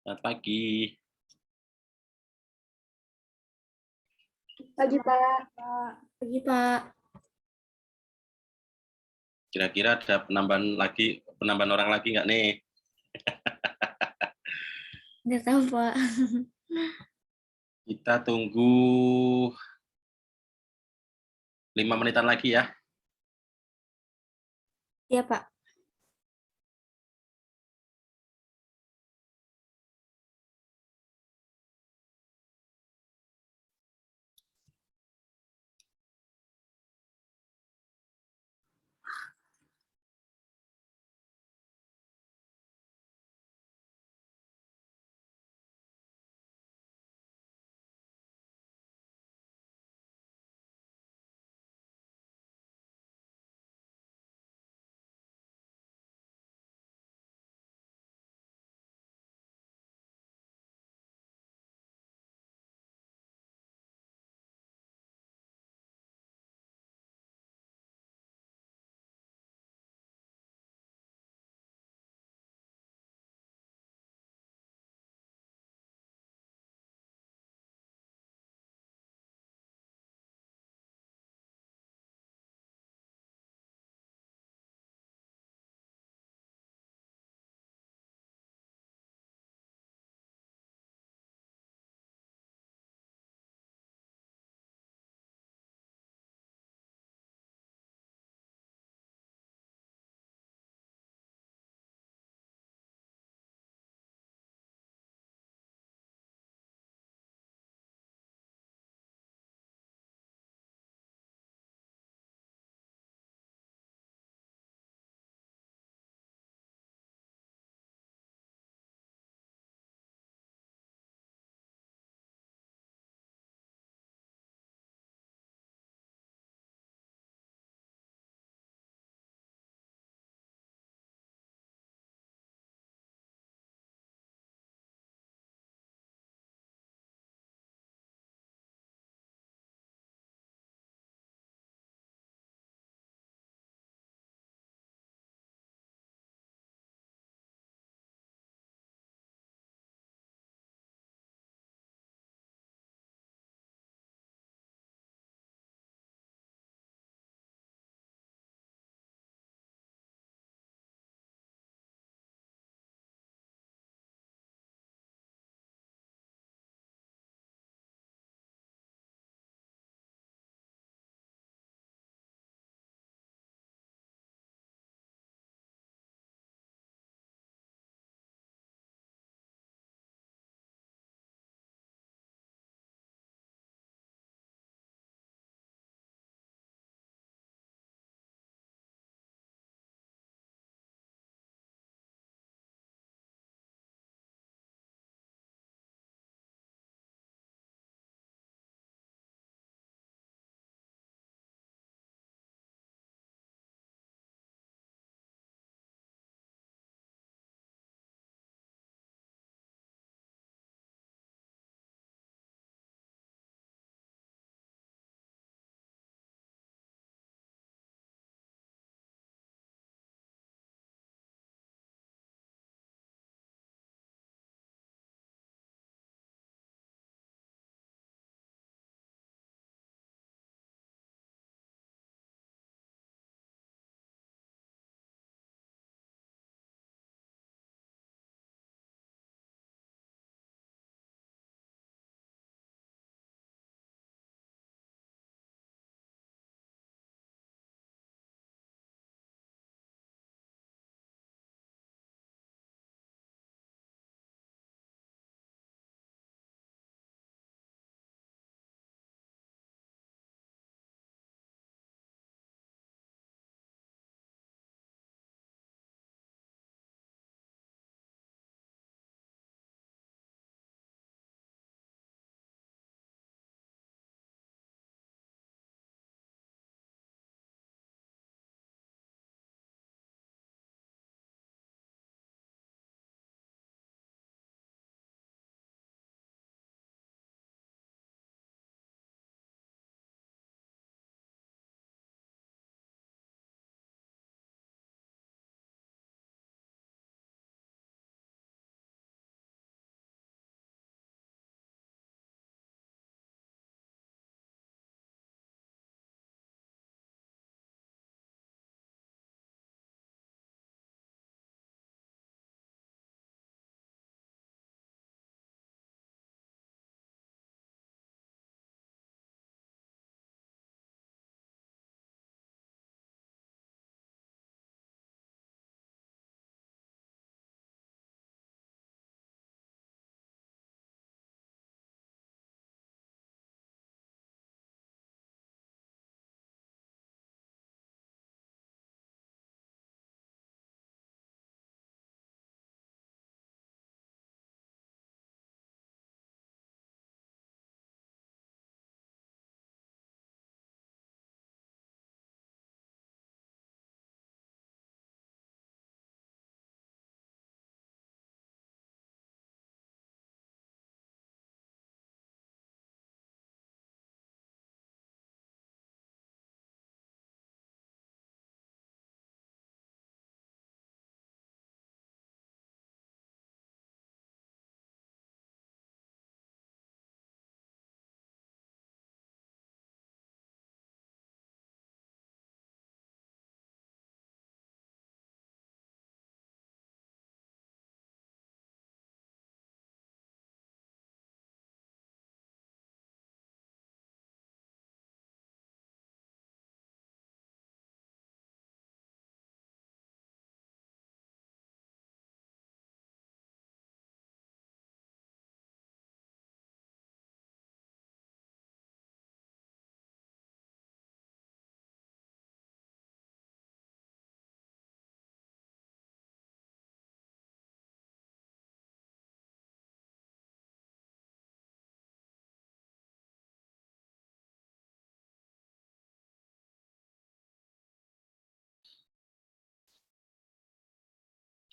Selamat pagi. Pagi, Pak. Pagi, Pak. Kira-kira ada penambahan orang lagi nggak nih? Nggak tahu, Pak. Kita tunggu 5 menitan lagi ya. Iya, Pak.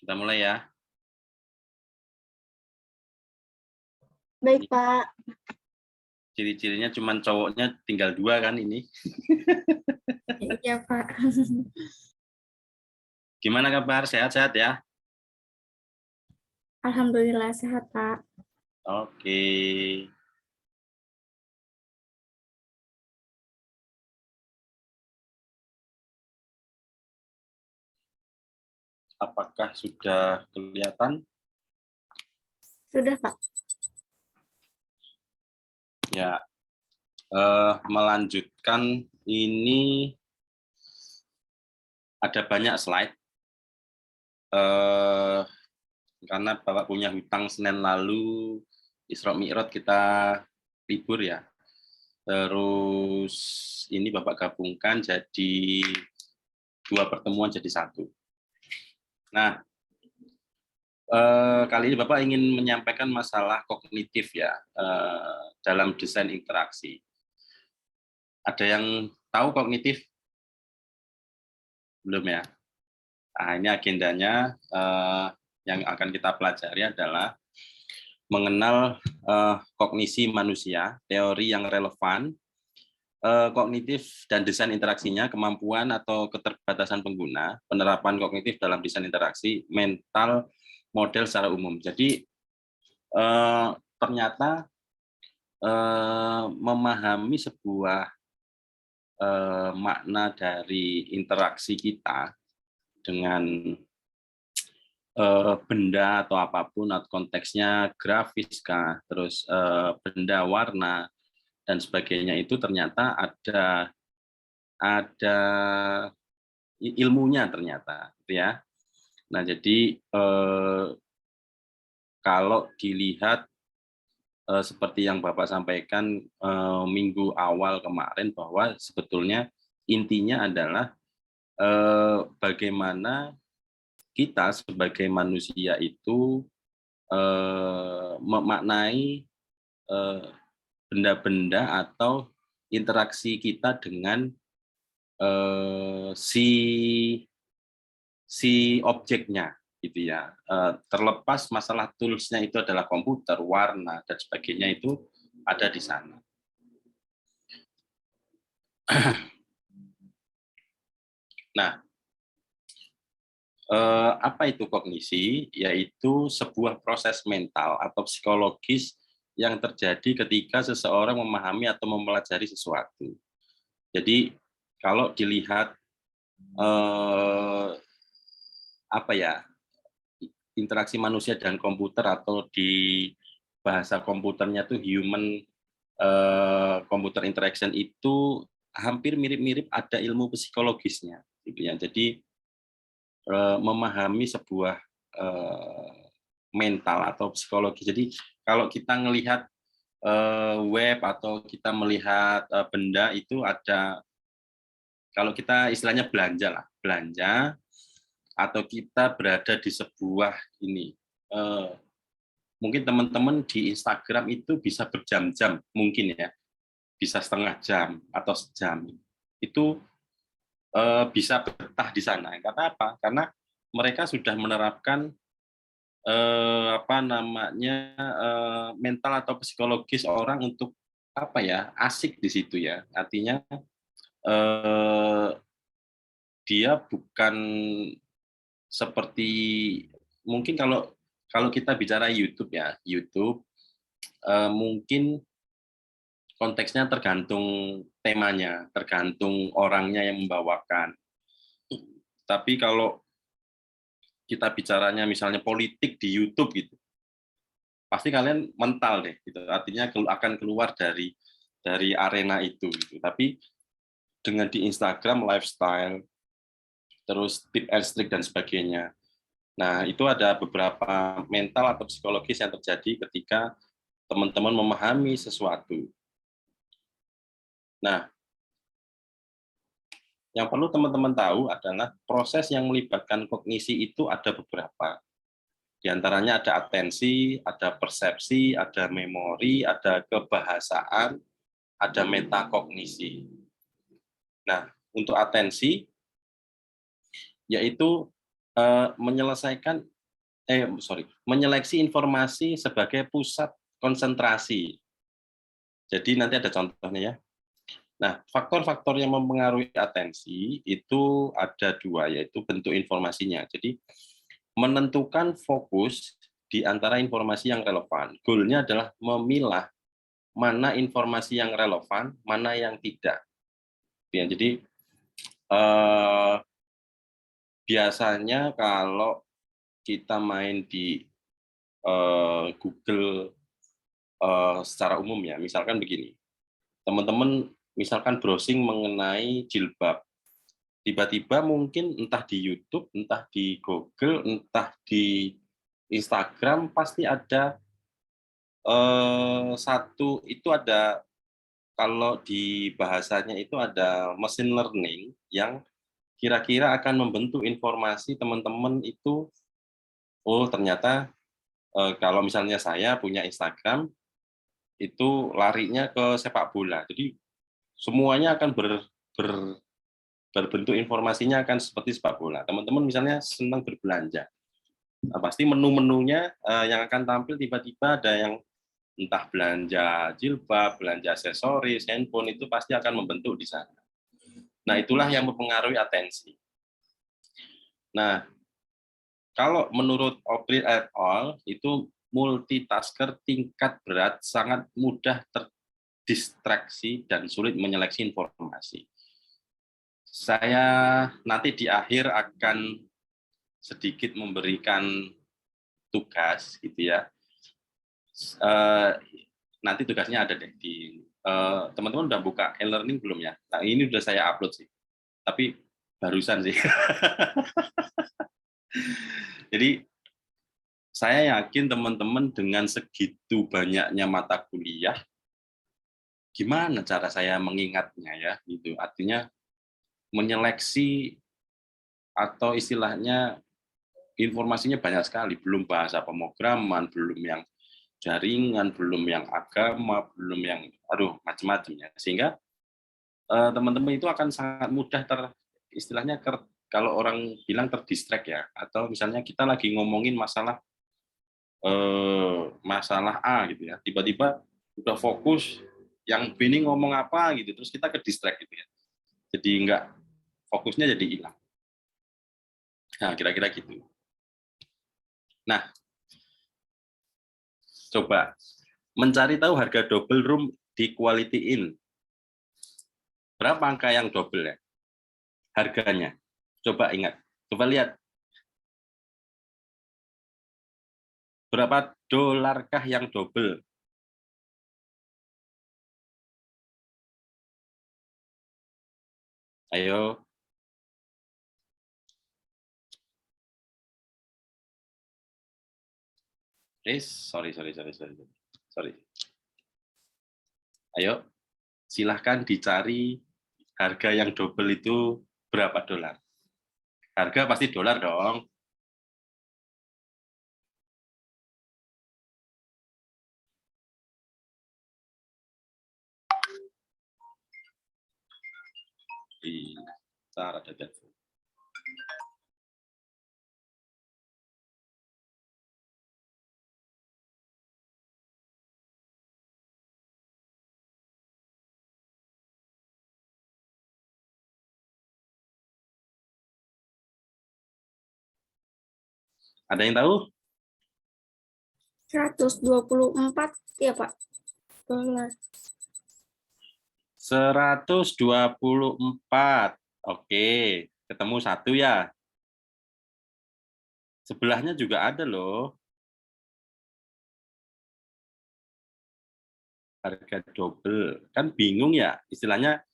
Kita mulai ya. Baik, Pak. Ciri-cirinya cuma cowoknya tinggal 2 kan ini. Iya, Pak. Gimana kabar? Sehat-sehat ya? Alhamdulillah sehat, Pak. Oke. Apakah sudah kelihatan? Sudah, Pak. Ya. Melanjutkan ini ada banyak slide. Karena Bapak punya hutang Senin lalu, Isra Mi'raj kita libur ya. Terus ini Bapak gabungkan jadi 2 pertemuan jadi 1. Nah, kali ini Bapak ingin menyampaikan masalah kognitif ya dalam desain interaksi. Ada yang tahu kognitif? Belum ya? Nah, ini agendanya yang akan kita pelajari adalah mengenal kognisi manusia, teori yang relevan, kognitif dan desain interaksinya, kemampuan atau keterbatasan pengguna, penerapan kognitif dalam desain interaksi, mental model secara umum. Jadi ternyata memahami sebuah makna dari interaksi kita dengan benda atau apapun, atau konteksnya grafis kah, terus benda, warna dan sebagainya, itu ternyata ada ilmunya ternyata, gitu ya. Nah, jadi kalau dilihat seperti yang Bapak sampaikan minggu awal kemarin, bahwa sebetulnya intinya adalah bagaimana kita sebagai manusia itu memaknai benda-benda atau interaksi kita dengan si objeknya, gitu ya. Terlepas masalah toolsnya itu adalah komputer, warna dan sebagainya, itu ada di sana. Nah, apa itu kognisi? Yaitu sebuah proses mental atau psikologis yang terjadi ketika seseorang memahami atau mempelajari sesuatu. Jadi kalau dilihat apa ya, interaksi manusia dan komputer, atau di bahasa komputernya tuh human computer interaction, itu hampir mirip-mirip ada ilmu psikologisnya, gitu ya. Jadi memahami sebuah mental atau psikologi. Jadi kalau kita melihat web atau kita melihat benda, itu ada, kalau kita istilahnya belanja lah, belanja, atau kita berada di sebuah ini, mungkin teman-teman di Instagram itu bisa berjam-jam, mungkin ya, bisa setengah jam atau sejam, itu bisa betah di sana. Karena apa? Karena mereka sudah menerapkan apa namanya, mental atau psikologis orang untuk apa ya, asik di situ ya. Artinya dia bukan seperti, mungkin kalau kita bicara YouTube ya, YouTube mungkin konteksnya tergantung temanya, tergantung orangnya yang membawakan. Tapi kalau kita bicaranya misalnya politik di YouTube gitu, pasti kalian mental deh, gitu. Artinya akan keluar dari arena itu, gitu. Tapi dengan di Instagram lifestyle, terus tip and trick dan sebagainya. Nah, itu ada beberapa mental atau psikologis yang terjadi ketika teman-teman memahami sesuatu. Nah, yang perlu teman-teman tahu adalah proses yang melibatkan kognisi itu ada beberapa. Di antaranya ada atensi, ada persepsi, ada memori, ada kebahasaan, ada metakognisi. Nah, untuk atensi, yaitu menyelesaikan menyeleksi informasi sebagai pusat konsentrasi. Jadi nanti ada contohnya ya. Nah, faktor-faktor yang mempengaruhi atensi itu ada 2, yaitu bentuk informasinya. Jadi menentukan fokus di antara informasi yang relevan. Goalnya adalah memilah mana informasi yang relevan, mana yang tidak. Ya, jadi biasanya kalau kita main di Google secara umum ya, misalkan begini, teman-teman misalkan browsing mengenai jilbab, tiba-tiba mungkin entah di YouTube, entah di Google, entah di Instagram, pasti ada itu ada, kalau di bahasanya itu ada machine learning yang kira-kira akan membentuk informasi teman-teman itu, oh ternyata kalau misalnya saya punya Instagram, itu larinya ke sepak bola. Jadi semuanya akan berbentuk informasinya akan seperti sepak bola. Teman-teman misalnya senang berbelanja, nah, pasti menu-menunya yang akan tampil tiba-tiba ada yang entah belanja jilbab, belanja aksesoris, handphone, itu pasti akan membentuk di sana. Nah, itulah yang mempengaruhi atensi. Nah, kalau menurut O'Brien et al. Itu multitasker tingkat berat sangat mudah terdistraksi dan sulit menyeleksi informasi. Saya nanti di akhir akan sedikit memberikan tugas, gitu ya. Nanti tugasnya ada deh di teman-teman udah buka e-learning belum ya? Nah, ini udah saya upload sih, tapi barusan sih. Jadi saya yakin teman-teman dengan segitu banyaknya mata kuliah, gimana cara saya mengingatnya ya, gitu. Artinya menyeleksi atau istilahnya informasinya banyak sekali, belum bahasa pemrograman, belum yang jaringan, belum yang agama, belum yang macam-macam ya. Sehingga teman-teman itu akan sangat mudah istilahnya kalau orang bilang terdistract ya, atau misalnya kita lagi ngomongin masalah A gitu ya, tiba-tiba udah fokus yang B ini ngomong apa gitu, terus kita ke distract gitu ya, jadi enggak, fokusnya jadi hilang. Nah, kira-kira gitu. Nah, coba mencari tahu harga double room di Quality Inn. Berapa angka yang double ya? Harganya. Coba ingat. Coba lihat. Berapa dolarkah yang double? Ayo. Sorry. Ayo, silahkan dicari harga yang double itu berapa dolar. Harga pasti dolar dong. Bentar, ada telepon. Ada yang tahu? 124 ya Pak, dolar. 124. Oke, ketemu satu ya. Sebelahnya juga ada loh. Harga double. Kan bingung ya, istilahnya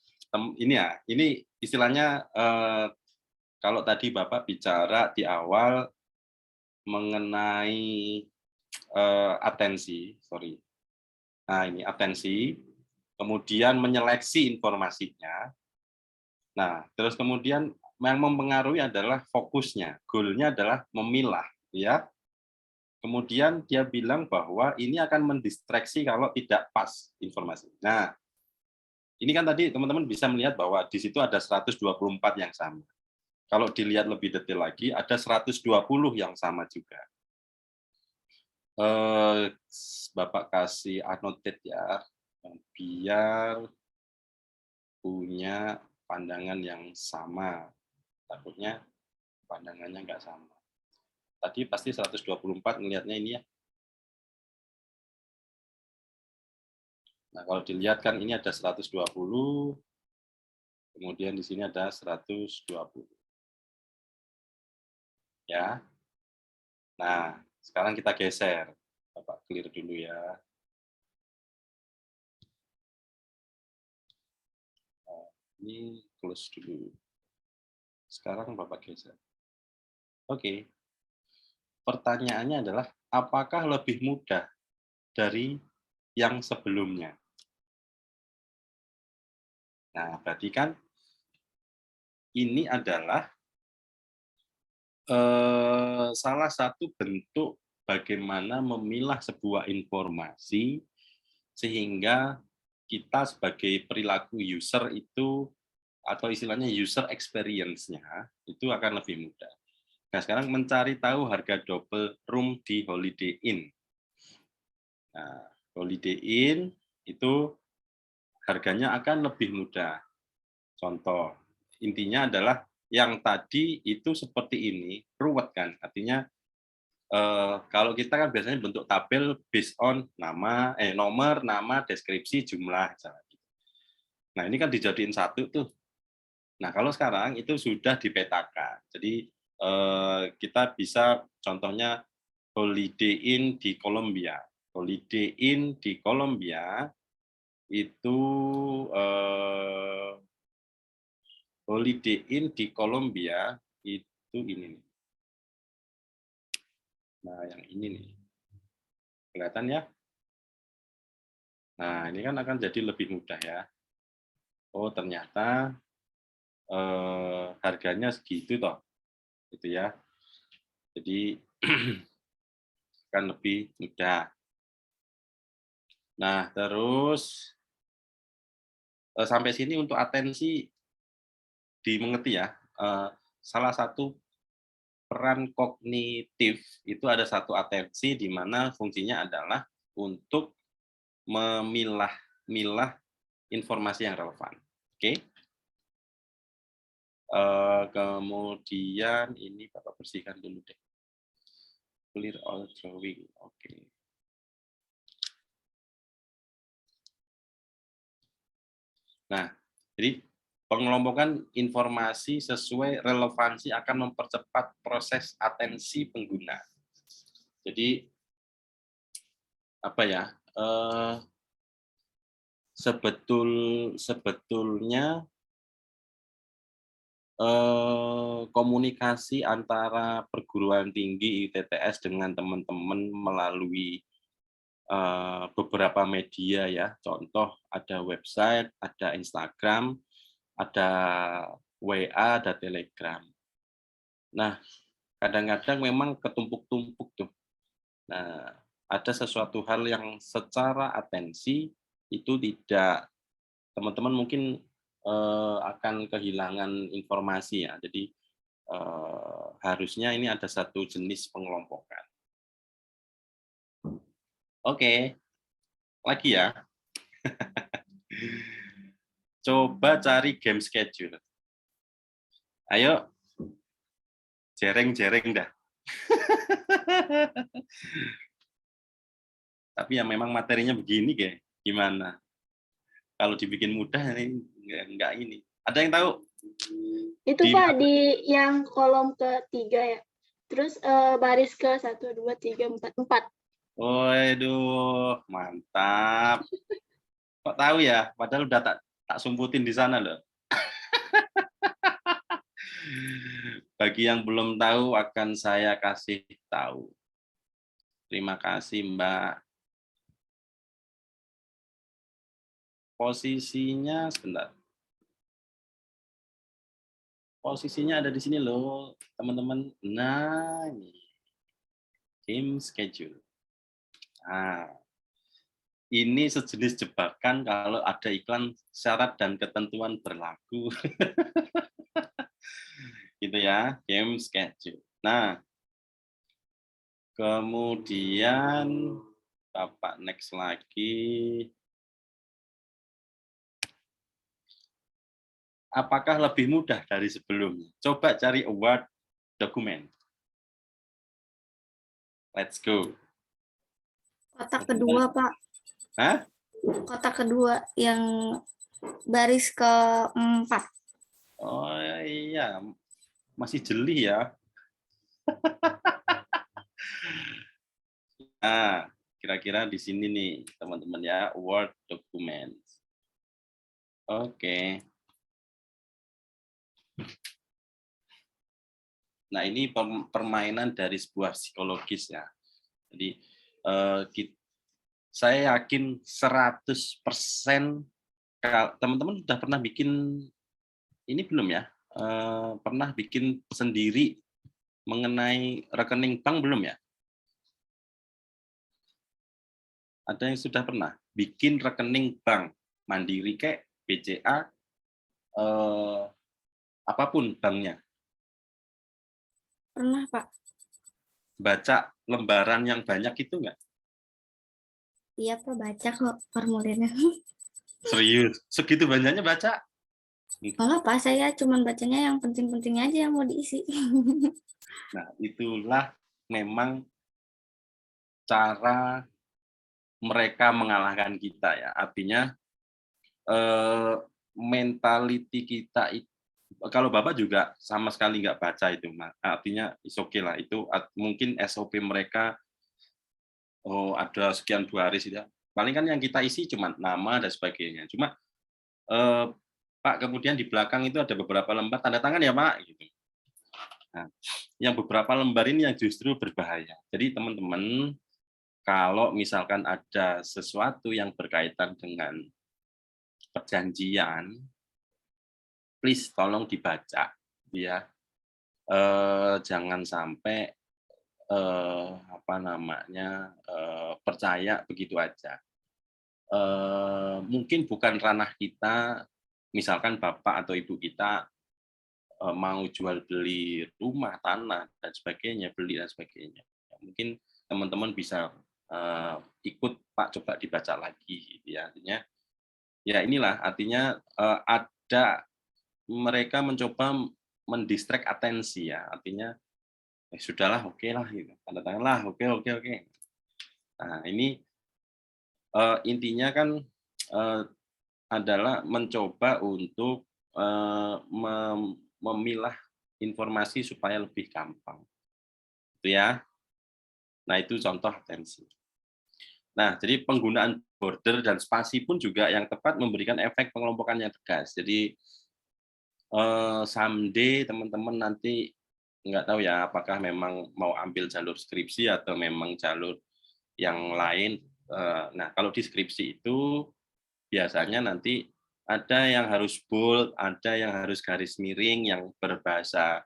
ini istilahnya kalau tadi Bapak bicara di awal mengenai atensi, sorry. Nah, ini atensi, kemudian menyeleksi informasinya. Nah, terus kemudian yang mempengaruhi adalah fokusnya. Goalnya adalah memilah, ya. Kemudian dia bilang bahwa ini akan mendistraksi kalau tidak pas informasi. Nah, ini kan tadi teman-teman bisa melihat bahwa di situ ada 124 yang sama. Kalau dilihat lebih detail lagi, ada 120 yang sama juga. Bapak kasih annotate ya, biar punya pandangan yang sama. Takutnya pandangannya nggak sama. Tadi pasti 124 ngelihatnya ini ya. Nah, kalau dilihat kan ini ada 120, kemudian di sini ada 120. Ya. Nah, sekarang kita geser. Bapak clear dulu ya. Nah, ini close dulu. Sekarang Bapak geser. Oke. Pertanyaannya adalah, apakah lebih mudah dari yang sebelumnya? Nah, berarti kan ini adalah salah satu bentuk bagaimana memilah sebuah informasi sehingga kita sebagai perilaku user itu atau istilahnya user experience-nya itu akan lebih mudah. Nah, sekarang mencari tahu harga double room di Holiday Inn. Nah, Holiday Inn itu harganya akan lebih mudah. Contoh, intinya adalah yang tadi itu seperti ini, ruwet kan? Artinya kalau kita kan biasanya bentuk tabel based on nomor, nama, deskripsi, jumlah. Nah, ini kan dijadiin satu tuh. Nah, kalau sekarang itu sudah dipetakan. Jadi kita bisa contohnya Holiday Inn di Kolombia. Holiday Inn di Kolombia itu Holiday Inn di Kolombia itu ini nih. Nah, yang ini nih. Kelihatan ya? Nah, ini kan akan jadi lebih mudah ya. Oh, ternyata harganya segitu toh. Gitu ya. Jadi akan lebih mudah. Nah, terus sampai sini untuk atensi dimengerti ya. Salah satu peran kognitif itu ada satu atensi di mana fungsinya adalah untuk memilah informasi yang relevan. Oke. Kemudian ini Bapak bersihkan dulu deh. Clear all drawing. Oke. Nah, jadi pengelompokan informasi sesuai relevansi akan mempercepat proses atensi pengguna. Jadi apa ya? Sebetulnya komunikasi antara perguruan tinggi ITTS dengan teman-teman melalui beberapa media ya, contoh ada website, ada Instagram, ada WA, ada Telegram. Nah, kadang-kadang memang ketumpuk-tumpuk tuh. Nah, ada sesuatu hal yang secara atensi itu tidak, teman-teman mungkin akan kehilangan informasi ya. Jadi harusnya ini ada satu jenis pengelompokan. Oke, lagi ya. Coba cari game schedule. Ayo, jereng-jereng dah. Tapi ya memang materinya begini, kayak gimana? Kalau dibikin mudah ini enggak ini. Ada yang tahu? Itu Pak di yang kolom ketiga ya. Terus baris ke 1, 2, 3, 4, 4. Waduh, mantap. Kok tahu ya? Padahal udah tak sumputin di sana loh. Bagi yang belum tahu akan saya kasih tahu. Terima kasih Mbak. Posisinya sebentar. Posisinya ada di sini loh, teman-teman. Nah, ini game schedule. Nah, ini sejenis jebakan kalau ada iklan syarat dan ketentuan berlaku. Gitu ya, game schedule. Nah, Kemudian Bapak next lagi. Apakah lebih mudah dari sebelumnya? Coba cari award dokumen. Let's go. Kotak kedua, Pak. Hah? Kotak kedua yang baris keempat. Oh iya, masih jeli ya. Nah, kira-kira di sini nih, teman-teman ya, Word document. Oke. Nah, ini permainan dari sebuah psikologis ya. Jadi, saya yakin 100% teman-teman sudah pernah bikin ini belum ya? Pernah bikin sendiri mengenai rekening bank belum ya? Ada yang sudah pernah bikin rekening bank Mandiri kayak BCA, apapun banknya. Pernah, Pak. Baca lembaran yang banyak itu enggak? Iya, Pak, baca kok formulirnya. Serius? Segitu banyaknya baca? Enggak, Pak, saya cuma bacanya yang penting-penting aja yang mau diisi. Nah, itulah memang cara mereka mengalahkan kita ya. Artinya mentality kita itu, kalau Bapak juga sama sekali nggak baca itu, artinya is okay lah. Itu mungkin SOP mereka, oh ada sekian 2 hari sih ya. Paling kan yang kita isi cuma nama dan sebagainya. Cuma Pak, kemudian di belakang itu ada beberapa lembar tanda tangan ya Pak, gitu. Nah, yang beberapa lembar ini yang justru berbahaya. Jadi teman-teman, kalau misalkan ada sesuatu yang berkaitan dengan perjanjian, please tolong dibaca, ya. Jangan sampai percaya begitu aja. Mungkin bukan ranah kita, misalkan bapak atau ibu kita mau jual beli rumah, tanah dan sebagainya, beli dan sebagainya. Mungkin teman-teman bisa ikut Pak, coba dibaca lagi, ya. Artinya, ya inilah artinya ada mereka mencoba mendistract atensi ya, artinya sudahlah, oke lah, gitu. Tanda tangan lah, oke. Nah ini intinya kan adalah mencoba untuk memilah informasi supaya lebih gampang, itu ya. Nah itu contoh atensi. Nah jadi penggunaan border dan spasi pun juga yang tepat memberikan efek pengelompokan yang tegas. Jadi someday teman-teman nanti nggak tahu ya apakah memang mau ambil jalur skripsi atau memang jalur yang lain. Nah kalau di skripsi itu biasanya nanti ada yang harus bold, ada yang harus garis miring, yang berbahasa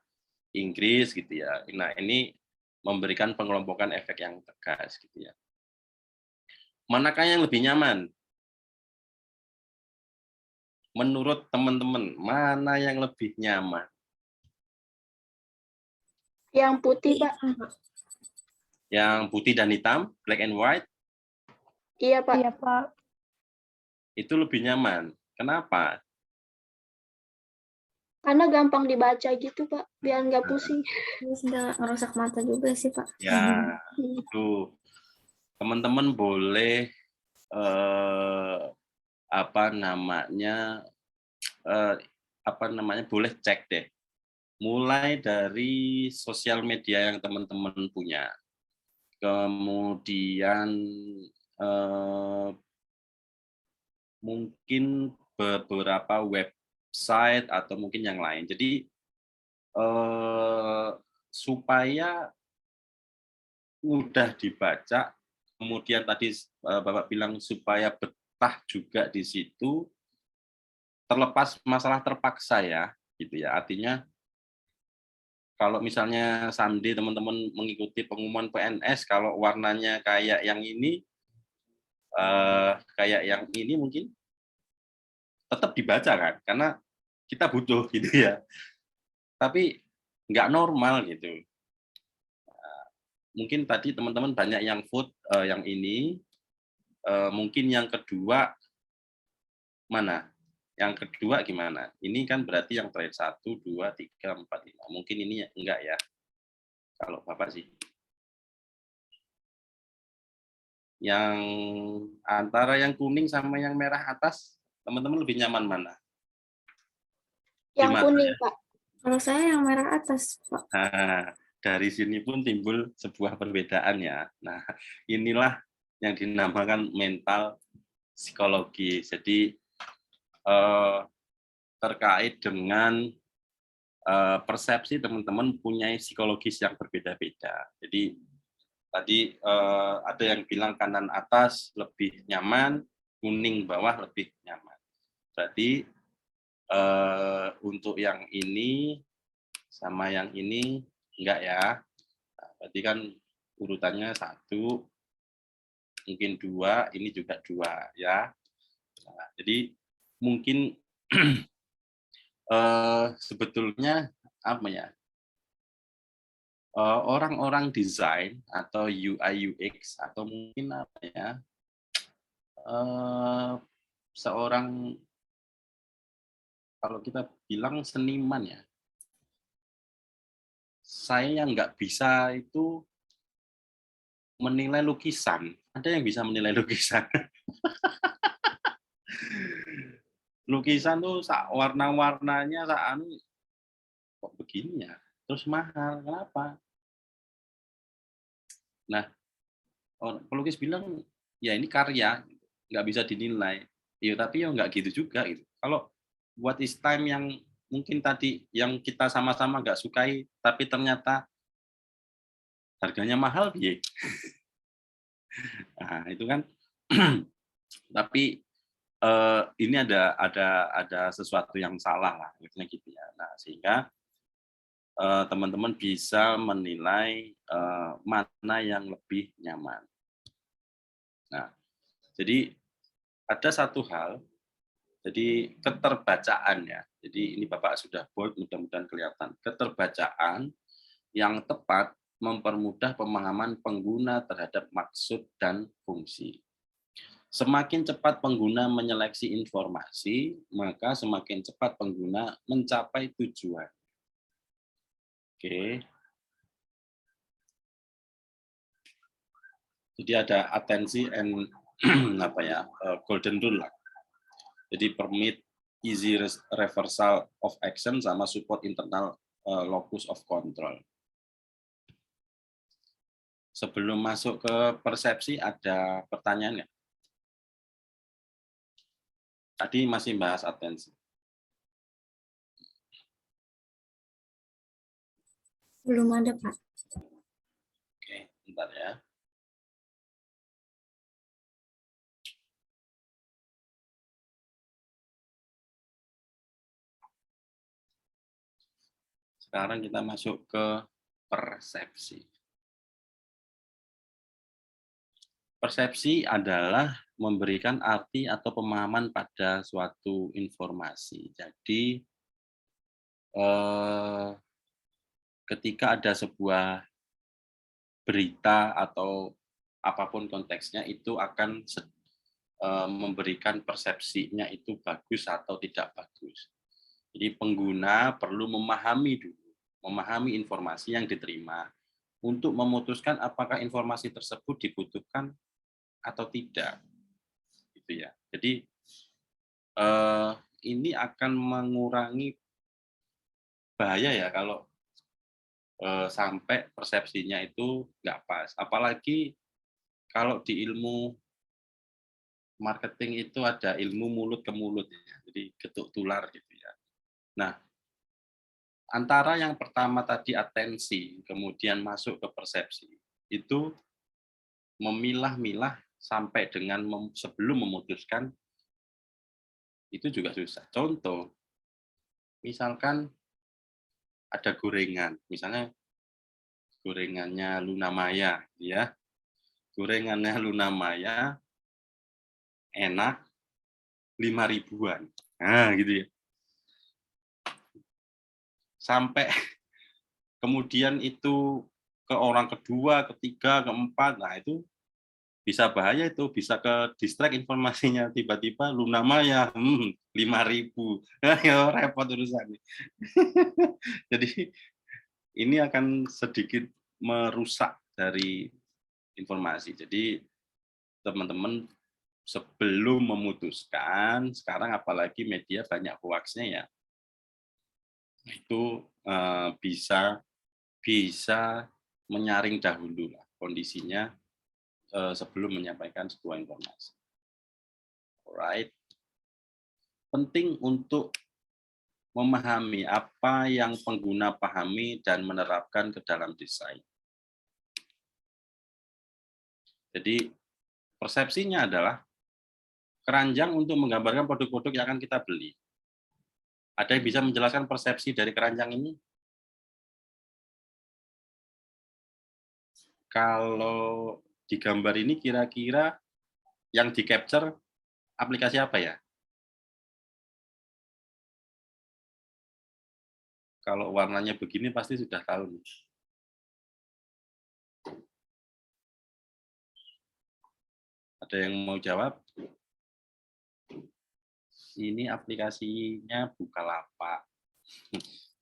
Inggris gitu ya. Nah ini memberikan pengelompokan efek yang tegas gitu ya. Manakah yang lebih nyaman? Menurut teman-teman, mana yang lebih nyaman? Yang putih, Pak. Yang putih dan hitam, black and white? Iya, Pak. Iya, Pak. Itu lebih nyaman. Kenapa? Karena gampang dibaca gitu, Pak. Biar nggak pusing. Terus nggak ngerusak mata juga sih, Pak. Ya, itu. Teman-teman boleh boleh cek deh. Mulai dari sosial media yang teman-teman punya. Kemudian mungkin beberapa website atau mungkin yang lain. Jadi supaya mudah dibaca, kemudian tadi Bapak bilang supaya betah juga di situ, terlepas masalah terpaksa ya, gitu ya. Artinya kalau misalnya someday teman-teman mengikuti pengumuman PNS, kalau warnanya kayak yang ini mungkin tetap dibaca kan, karena kita butuh gitu ya. Tapi nggak normal gitu. mungkin tadi teman-teman banyak yang vote yang ini. Mungkin yang kedua mana? Yang kedua gimana? Ini kan berarti yang terakhir 1, 2, 3, 4, 5. Mungkin ini enggak ya? Kalau Bapak sih. Yang antara yang kuning sama yang merah atas, teman-teman lebih nyaman mana? Yang Gimana? kuning, Pak. Kalau saya yang merah atas, Pak. Nah, dari sini pun timbul sebuah perbedaan ya. Nah, inilah yang dinamakan mental psikologi. Jadi terkait dengan persepsi teman-teman punya psikologis yang berbeda-beda. Jadi tadi ada yang bilang kanan atas lebih nyaman, kuning bawah lebih nyaman. Berarti untuk yang ini sama yang ini enggak ya. Nah, berarti kan urutannya 1, mungkin 2, ini juga 2 ya. Nah, jadi mungkin sebetulnya apa ya? Orang-orang desain atau UI UX atau mungkin apa ya? Seorang kalau kita bilang seniman ya. Saya yang nggak bisa itu menilai lukisan. Ada yang bisa menilai lukisan? Lukisan tuh warna-warnanya kok begini ya? Terus mahal, kenapa? Nah, pelukis bilang, ya ini karya, nggak bisa dinilai. Ya, tapi ya nggak gitu juga. Gitu. Kalau what is time yang mungkin tadi yang kita sama-sama nggak sukai, tapi ternyata harganya mahal, ya. Nah, itu kan. Tapi ini ada sesuatu yang salah lah, gitu ya. Nah, sehingga teman-teman bisa menilai mana yang lebih nyaman. Nah, jadi ada satu hal, jadi keterbacaan ya. Jadi ini Bapak sudah bold, mudah-mudahan kelihatan. Keterbacaan yang tepat mempermudah pemahaman pengguna terhadap maksud dan fungsi. Semakin cepat pengguna menyeleksi informasi, maka semakin cepat pengguna mencapai tujuan. Oke. Jadi ada atensi and golden rule lah. Jadi permit easy reversal of action sama support internal locus of control. Sebelum masuk ke persepsi ada pertanyaan nggak? Tadi masih bahas atensi. Belum ada, Pak. Oke, bentar ya. Sekarang kita masuk ke persepsi. Persepsi adalah memberikan arti atau pemahaman pada suatu informasi. Jadi, ketika ada sebuah berita atau apapun konteksnya, itu akan memberikan persepsinya itu bagus atau tidak bagus. Jadi pengguna perlu memahami dulu, memahami informasi yang diterima untuk memutuskan apakah informasi tersebut dibutuhkan atau tidak, gitu ya. Jadi ini akan mengurangi bahaya ya kalau sampai persepsinya itu nggak pas. Apalagi kalau di ilmu marketing itu ada ilmu mulut ke mulut, ya. Jadi getuk tular gitu ya. Nah, antara yang pertama tadi atensi, kemudian masuk ke persepsi, itu memilah-milah sampai dengan sebelum memutuskan, itu juga susah. Contoh, misalkan ada gorengan, misalnya gorengannya Luna Maya, ya. Gorengannya Luna Maya enak 5 ribuan. Nah, gitu ya. Sampai kemudian itu ke orang kedua, ketiga, keempat. Nah, itu bisa bahaya itu, bisa ke distract informasinya. Tiba-tiba Luna Maya, 5.000. Ya repot urusannya. Jadi ini akan sedikit merusak dari informasi. Jadi teman-teman sebelum memutuskan, sekarang apalagi media banyak hoax-nya ya, itu bisa menyaring dahulu lah kondisinya sebelum menyampaikan sebuah informasi. Alright. Penting untuk memahami apa yang pengguna pahami dan menerapkan ke dalam desain. Jadi persepsinya adalah keranjang untuk menggambarkan produk-produk yang akan kita beli. Ada yang bisa menjelaskan persepsi dari keranjang ini? Kalau di gambar ini kira-kira yang di-capture aplikasi apa ya? Kalau warnanya begini pasti sudah tahu nih. Ada yang mau jawab? Ini aplikasinya Bukalapak.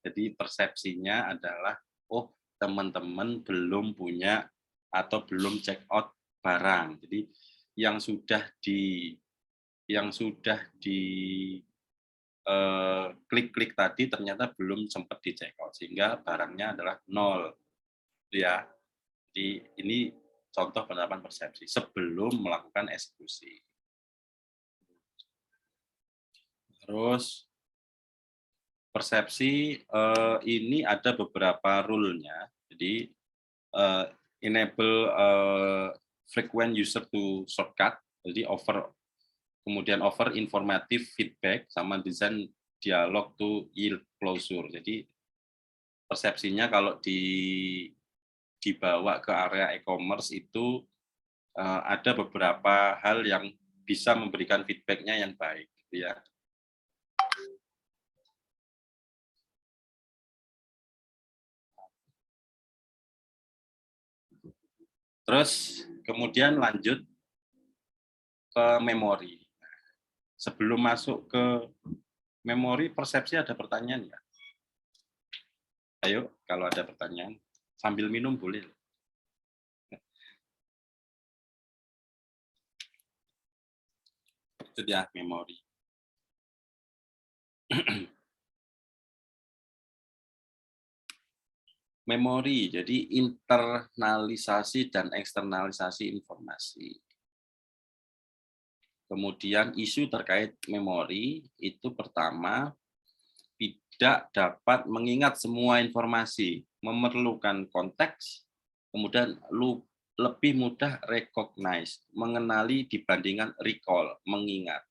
Jadi persepsinya adalah, oh teman-teman belum punya atau belum check out barang. Jadi yang sudah di klik-klik tadi ternyata belum sempat di check out sehingga barangnya adalah 0. Ya. Jadi ini contoh penerapan persepsi sebelum melakukan eksekusi. Terus persepsi ini ada beberapa rule-nya. Jadi enable frequent user to shortcut. Jadi kemudian offer informative feedback sama design dialog to yield closure. Jadi persepsinya kalau dibawa ke area e-commerce itu ada beberapa hal yang bisa memberikan feedback-nya yang baik, gitu ya. Terus kemudian lanjut ke memori. Sebelum masuk ke memori, persepsi ada pertanyaan nggak? Ayo, kalau ada pertanyaan, sambil minum boleh. Itu dia memori. Memori, jadi internalisasi dan eksternalisasi informasi. Kemudian isu terkait memori itu pertama, tidak dapat mengingat semua informasi, memerlukan konteks, kemudian lebih mudah recognize, mengenali dibandingkan recall, mengingat.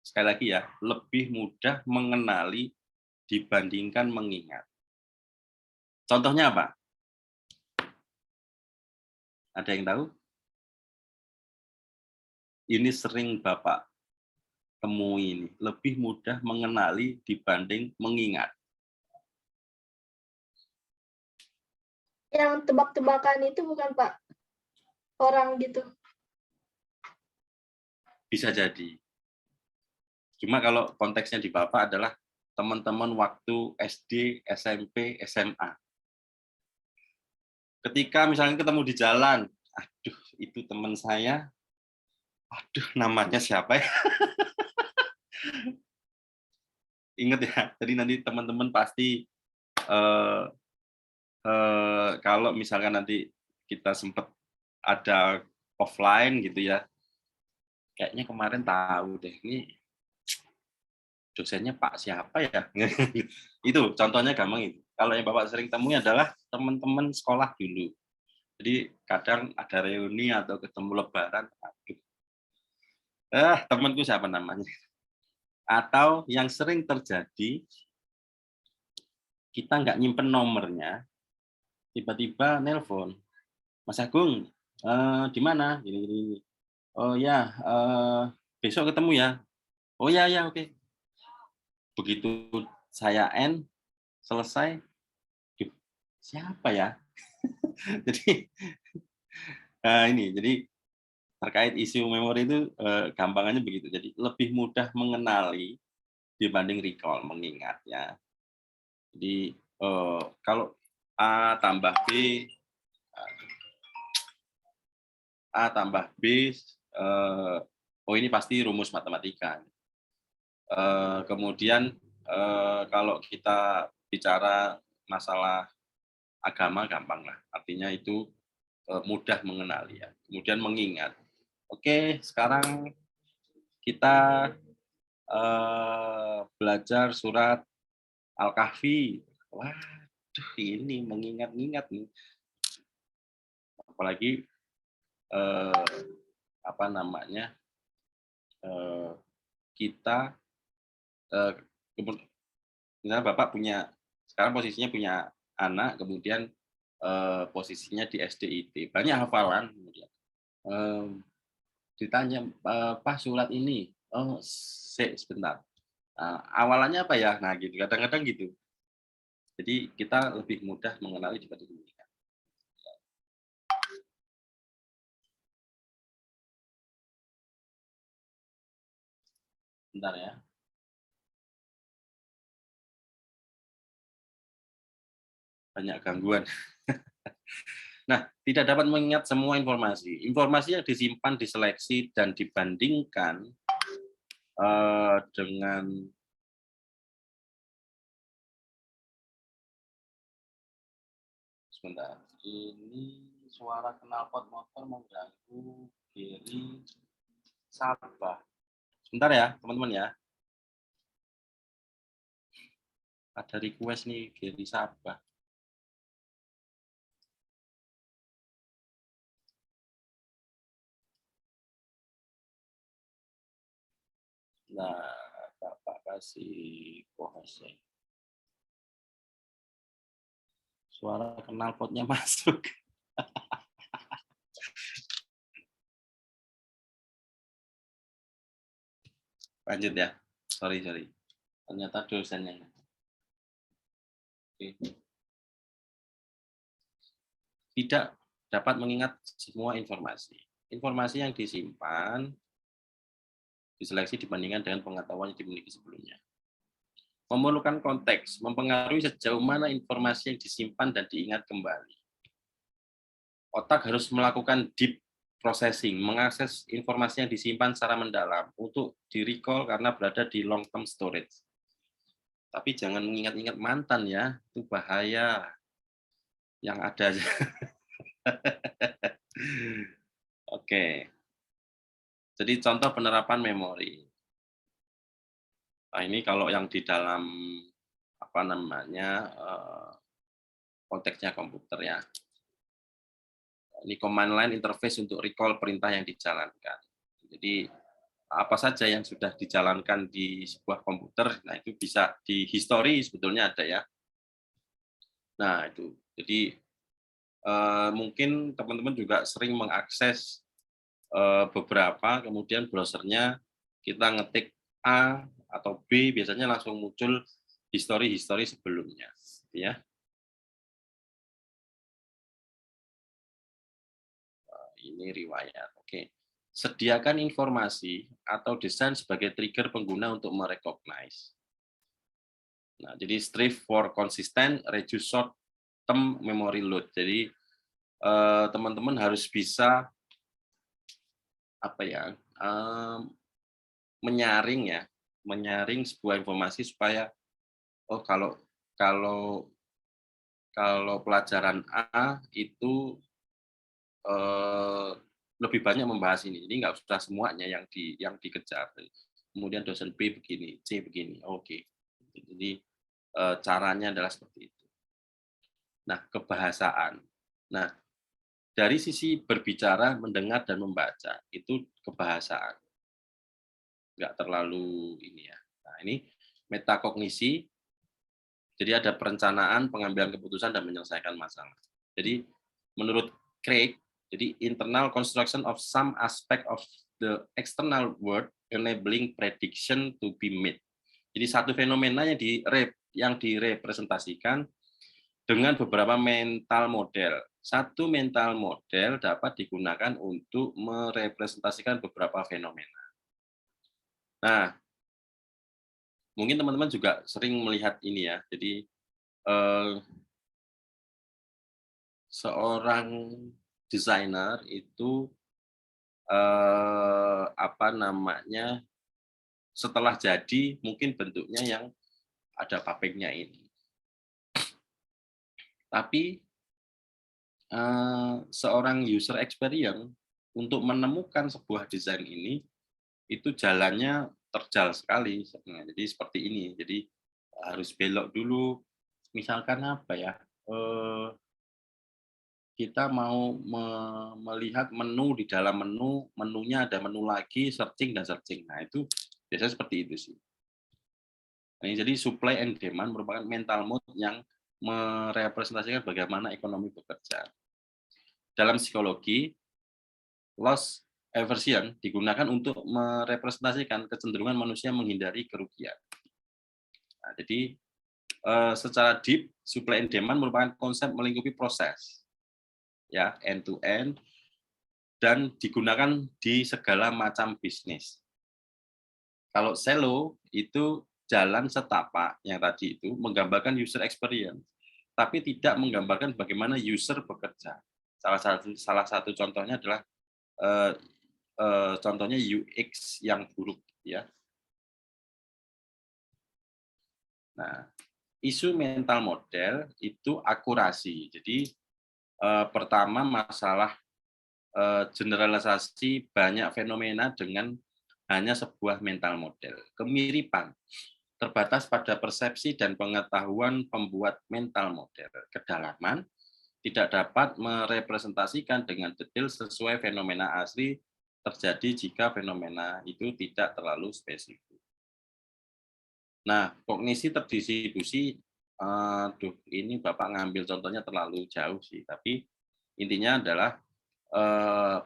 Sekali lagi ya, lebih mudah mengenali dibandingkan mengingat. Contohnya apa? Ada yang tahu? Ini sering Bapak temui ini, lebih mudah mengenali dibanding mengingat. Yang tebak-tebakan itu bukan Pak? Orang gitu. Bisa jadi. Cuma kalau konteksnya di Bapak adalah teman-teman waktu SD, SMP, SMA. Ketika misalnya ketemu di jalan, aduh itu teman saya, aduh namanya siapa ya? Ingat ya, jadi nanti teman-teman pasti kalau misalkan nanti kita sempat ada offline gitu ya, kayaknya kemarin tahu deh, ini dosennya Pak siapa ya? Itu contohnya gampang itu. Kalau yang Bapak sering temui adalah teman-teman sekolah dulu. Jadi kadang ada reuni atau ketemu lebaran, aduh, temanku siapa namanya? Atau yang sering terjadi, kita nggak nyimpen nomornya, tiba-tiba nelpon, Mas Agung, di mana? Gini. Oh ya, besok ketemu ya. Oh ya, oke. Begitu saya selesai, siapa ya? Jadi jadi terkait isu memori itu gampangannya begitu. Jadi lebih mudah mengenali dibanding recall, mengingat ya. Jadi kalau A tambah B, A tambah B, oh ini pasti rumus matematika. Kemudian kalau kita bicara masalah agama gampang lah, artinya itu mudah mengenali ya. Kemudian mengingat. Oke, sekarang kita belajar surat Al-Kahfi. Waduh, ini mengingat-ingat nih. Apalagi apa namanya? Kita misalnya Bapak punya sekarang posisinya punya anak, kemudian posisinya di SDIT, banyak hafalan, kemudian ditanya, "Pak, surat ini." "Oh, sebentar. Awalannya apa ya?" Nah, gitu. Kadang-kadang gitu. Jadi kita lebih mudah mengenali dibanding mengingat. Bentar ya. Banyak gangguan. Nah, tidak dapat mengingat semua informasi. Informasi yang disimpan, diseleksi, dan dibandingkan dengan sebentar. Ini suara knalpot motor mengganggu diri Sabah. Sebentar ya, teman-teman ya. Ada request nih Geri Sabah. Nah, Bapak kasih kohose. Suara knalpotnya masuk. Lanjut ya. Sorry. Ternyata dosennya. Oke. Tidak dapat mengingat semua informasi. Informasi yang disimpan, diseleksi dibandingkan dengan pengetahuan yang dimiliki sebelumnya. Memerlukan konteks, mempengaruhi sejauh mana informasi yang disimpan dan diingat kembali. Otak harus melakukan deep processing, mengakses informasi yang disimpan secara mendalam untuk di-recall karena berada di long term storage. Tapi jangan mengingat-ingat mantan ya, itu bahaya. Yang ada aja. Oke. Jadi contoh penerapan memori. Nah, ini kalau yang di dalam apa namanya konteksnya komputer ya. Ini command line interface untuk recall perintah yang dijalankan. Jadi apa saja yang sudah dijalankan di sebuah komputer, nah itu bisa di history sebetulnya ada ya. Nah itu, jadi mungkin teman-teman juga sering mengakses beberapa, kemudian browsernya kita ngetik A atau B, biasanya langsung muncul history sebelumnya, ya. Ini riwayat. Oke. Sediakan informasi atau desain sebagai trigger pengguna untuk merecognize. Nah, jadi strive for consistent, reduce short term memory load. Jadi teman-teman harus bisa apa ya? Menyaring sebuah informasi supaya kalau pelajaran A itu lebih banyak membahas ini. Jadi nggak usah semuanya yang dikejar. Kemudian dosen B begini, C begini. Oke. Jadi caranya adalah seperti itu. Nah, kebahasaan. Nah, dari sisi berbicara, mendengar dan membaca itu kebahasaan. Nggak terlalu ini ya. Nah, ini metakognisi. Jadi ada perencanaan, pengambilan keputusan dan menyelesaikan masalah. Jadi menurut Craig, jadi internal construction of some aspect of the external world enabling prediction to be made. Jadi satu fenomena yang direpresentasikan dengan beberapa mental model. Satu mental model dapat digunakan untuk merepresentasikan beberapa fenomena. Nah, mungkin teman-teman juga sering melihat ini ya. Jadi seorang desainer itu apa namanya, setelah jadi mungkin bentuknya yang ada papingnya ini. Tapi seorang user experience untuk menemukan sebuah desain ini itu jalannya terjal sekali. Jadi seperti ini. Jadi harus belok dulu. Misalkan apa ya? Kita mau melihat menu, di dalam menu, menunya ada menu lagi, searching dan searching. Nah, itu biasanya seperti itu sih. Nah, jadi supply and demand merupakan mental mode yang merepresentasikan bagaimana ekonomi bekerja. Dalam psikologi, loss aversion digunakan untuk merepresentasikan kecenderungan manusia menghindari kerugian. Nah, jadi secara deep, supply and demand merupakan konsep melingkupi proses, ya, end to end, dan digunakan di segala macam bisnis. Kalau shallow itu jalan setapak yang tadi itu menggambarkan user experience, tapi tidak menggambarkan bagaimana user bekerja. Salah satu contohnya adalah contohnya UX yang buruk, ya. Nah, isu mental model itu akurasi. Jadi pertama masalah generalisasi banyak fenomena dengan hanya sebuah mental model. Kemiripan terbatas pada persepsi dan pengetahuan pembuat mental model. Kedalaman tidak dapat merepresentasikan dengan detail sesuai fenomena asli terjadi jika fenomena itu tidak terlalu spesifik. Nah, kognisi terdistribusi, ini Bapak ngambil contohnya terlalu jauh sih, tapi intinya adalah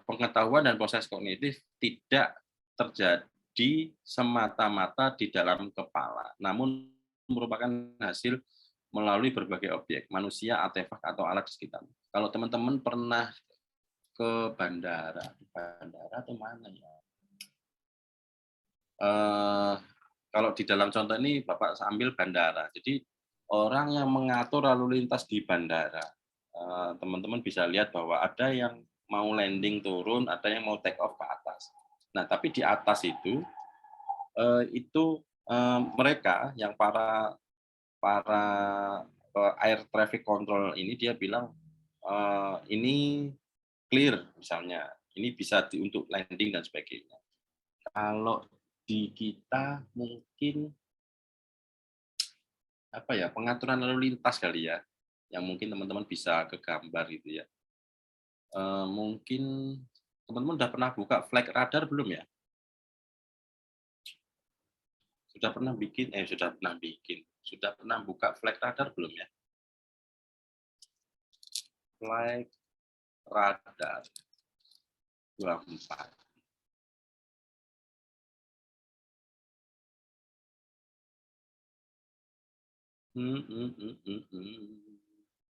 pengetahuan dan proses kognitif tidak terjadi semata-mata di dalam kepala, namun merupakan hasil melalui berbagai objek, manusia, artefak, atau alat di sekitar. Kalau teman-teman pernah ke bandara atau mana ya? Kalau di dalam contoh ini Bapak ambil bandara, jadi orang yang mengatur lalu lintas di bandara, teman-teman bisa lihat bahwa ada yang mau landing turun, ada yang mau take off ke atas. Nah, tapi di atas itu mereka yang para air traffic control ini dia bilang ini clear misalnya, ini bisa untuk landing dan sebagainya. Kalau di kita mungkin apa ya, pengaturan lalu lintas kali ya, yang mungkin teman-teman bisa kegambar gitu ya. Mungkin teman-teman sudah pernah buka flag radar belum ya? Sudah pernah buka flag radar belum ya? Flag radar 24.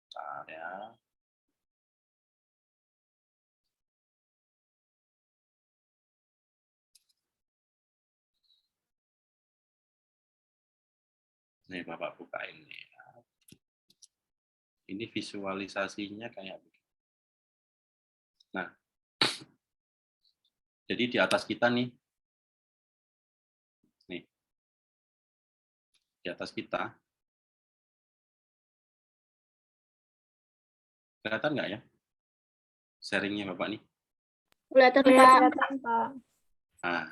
Bentar ya. Nih Bapak buka ini ya. Ini visualisasinya kayak begini. Nah, jadi di atas kita nih, di atas kita, kelihatan nggak ya sharingnya Bapak nih? Kelihatan, Pak. Kelihatan, Pak. Nah,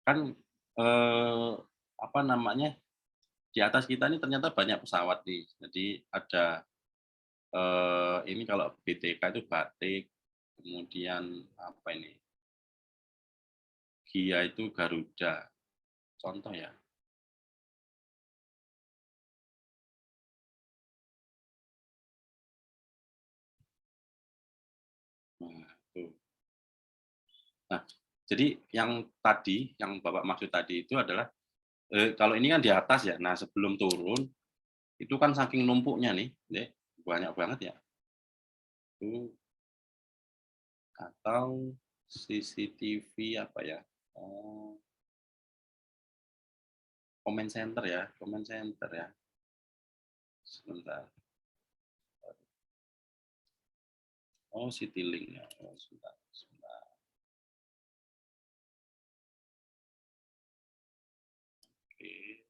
kan apa namanya, di atas kita ini ternyata banyak pesawat nih. Jadi ada ini kalau BTK itu batik, kemudian apa ini, Gia itu Garuda, contoh ya. Nah, tuh. Nah, jadi yang tadi, yang Bapak maksud tadi itu adalah kalau ini kan di atas ya. Nah, sebelum turun Itu kan saking numpuknya nih, banyak banget ya. Itu atau CCTV apa ya? Comment center ya, comment center ya. Sebentar. Oh, Citylink ya. Oh, sebentar. Oke.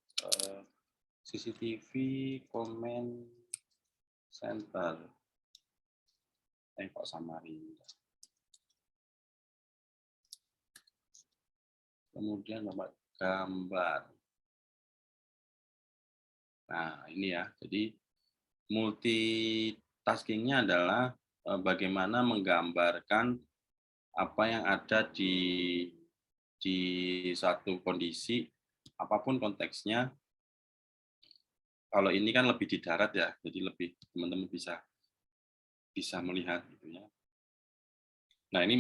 CCTV comment center. Kok Samarinda. Kemudian gambar. Nah, ini ya. Jadi multitaskingnya adalah bagaimana menggambarkan apa yang ada di satu kondisi, apapun konteksnya. Kalau ini kan lebih di darat ya, jadi lebih teman-teman bisa melihat gitu ya. Nah, ini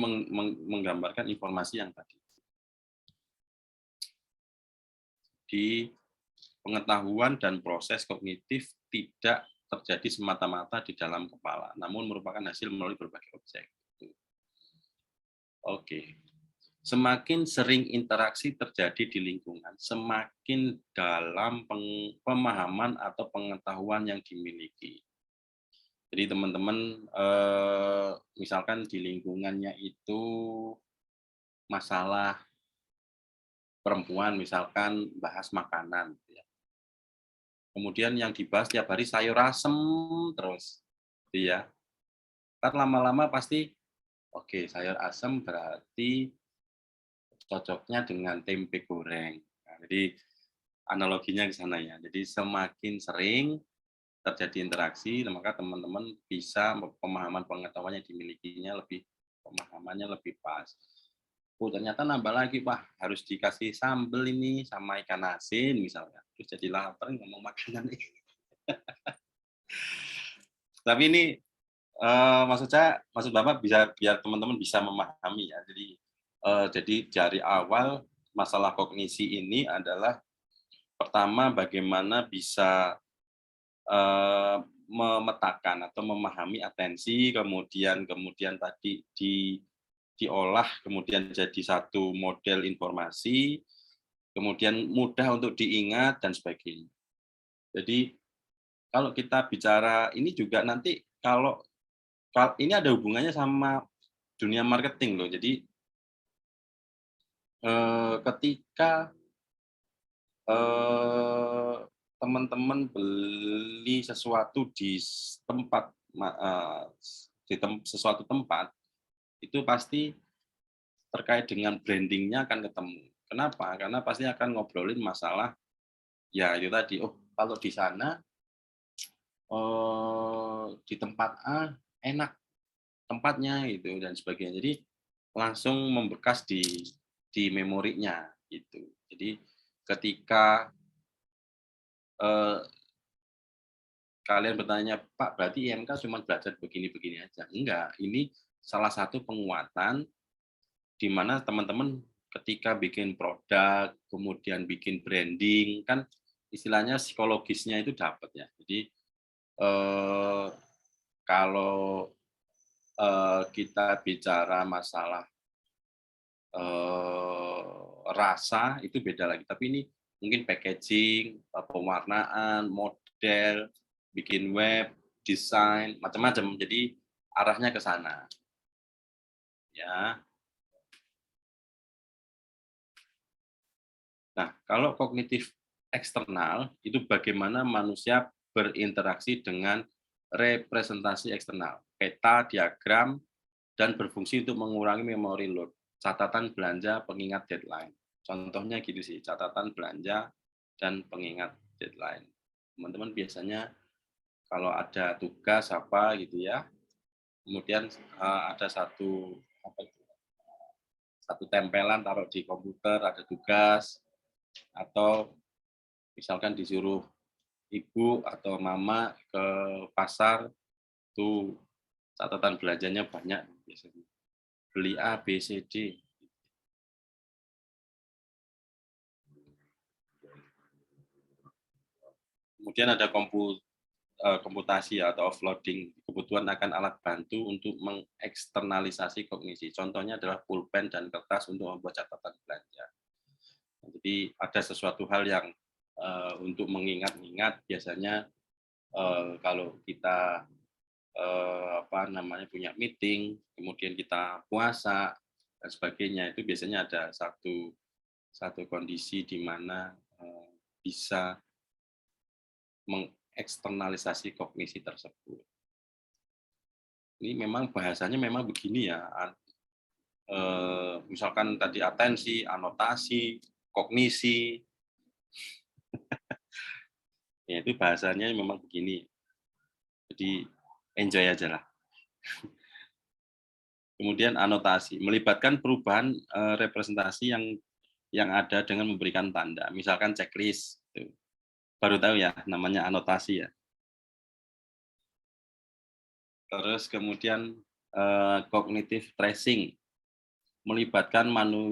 menggambarkan informasi yang tadi. Di pengetahuan dan proses kognitif tidak terjadi semata-mata di dalam kepala, namun merupakan hasil melalui berbagai objek. Oke. Semakin sering interaksi terjadi di lingkungan, semakin dalam pemahaman atau pengetahuan yang dimiliki. Jadi teman-teman, misalkan di lingkungannya itu masalah perempuan, misalkan bahas makanan. Kemudian yang dibahas tiap hari sayur asem terus. Ya. Kan lama-lama pasti, oke, sayur asem berarti cocoknya dengan tempe goreng. Nah, jadi analoginya ke sana ya. Jadi semakin sering terjadi interaksi, maka teman-teman bisa pemahaman pengetahuan yang dimilikinya pemahamannya lebih pas. Oh, ternyata nambah lagi, Pak, harus dikasih sambel ini sama ikan asin misalnya. Terus jadi lapar ngomong makanan ini. Tapi ini maksud Bapak bisa biar teman-teman bisa memahami ya. Jadi dari awal masalah kognisi ini adalah pertama bagaimana bisa memetakan atau memahami atensi, kemudian tadi diolah, kemudian jadi satu model informasi, kemudian mudah untuk diingat dan sebagainya. Jadi kalau kita bicara ini juga nanti kalau ini ada hubungannya sama dunia marketing loh. Jadi ketika teman-teman beli sesuatu di tempat sesuatu tempat, itu pasti terkait dengan brandingnya akan ketemu. Kenapa? Karena pasti akan ngobrolin masalah ya itu tadi. Oh, kalau di sana di tempat A enak tempatnya gitu dan sebagainya. Jadi langsung membekas di memorinya gitu. Jadi ketika kalian bertanya, Pak, berarti IMK cuma belajar begini-begini aja. Enggak, ini salah satu penguatan di mana teman-teman ketika bikin produk, kemudian bikin branding, kan istilahnya psikologisnya itu dapat ya. Jadi kalau kita bicara masalah rasa itu beda lagi. Tapi ini mungkin packaging, pewarnaan, model, bikin web, desain, macam-macam. Jadi arahnya ke sana. Ya. Nah, kalau kognitif eksternal itu bagaimana manusia berinteraksi dengan representasi eksternal, peta, diagram, dan berfungsi untuk mengurangi memori load, catatan belanja, pengingat deadline. Contohnya gitu sih, catatan belanja dan pengingat deadline. Teman-teman biasanya kalau ada tugas apa gitu ya, kemudian ada satu tempelan taruh di komputer, ada tugas, atau misalkan disuruh ibu atau mama ke pasar, tuh catatan belanjanya banyak biasanya. Beli A, B, C, D. Kemudian ada komputasi atau offloading, kebutuhan akan alat bantu untuk mengeksternalisasi kognisi. Contohnya adalah pulpen dan kertas untuk membuat catatan belanja. Jadi ada sesuatu hal yang untuk mengingat-ingat, biasanya kalau kita punya meeting, kemudian kita puasa dan sebagainya, itu biasanya ada satu kondisi di mana bisa mengeksternalisasi kognisi tersebut. Ini memang bahasanya memang begini ya. Misalkan tadi atensi, anotasi, kognisi, ya itu bahasanya memang begini. Jadi enjoy aja lah. Kemudian anotasi, melibatkan perubahan representasi yang ada dengan memberikan tanda. Misalkan checklist. Baru tahu ya, namanya anotasi ya. Terus kemudian cognitive tracing, melibatkan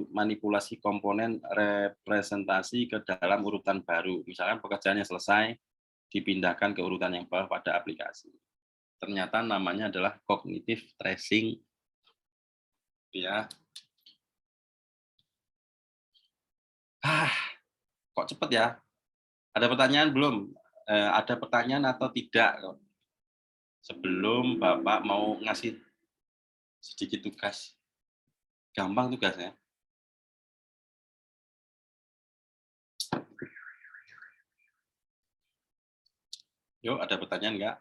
manipulasi komponen representasi ke dalam urutan baru. Misalkan pekerjaannya selesai, dipindahkan ke urutan yang bawah pada aplikasi. Ternyata namanya adalah cognitive tracing. Ya. Kok cepet ya? Ada pertanyaan belum? Ada pertanyaan atau tidak? Sebelum Bapak mau ngasih sedikit tugas. Gampang tugasnya. Yuk, ada pertanyaan enggak?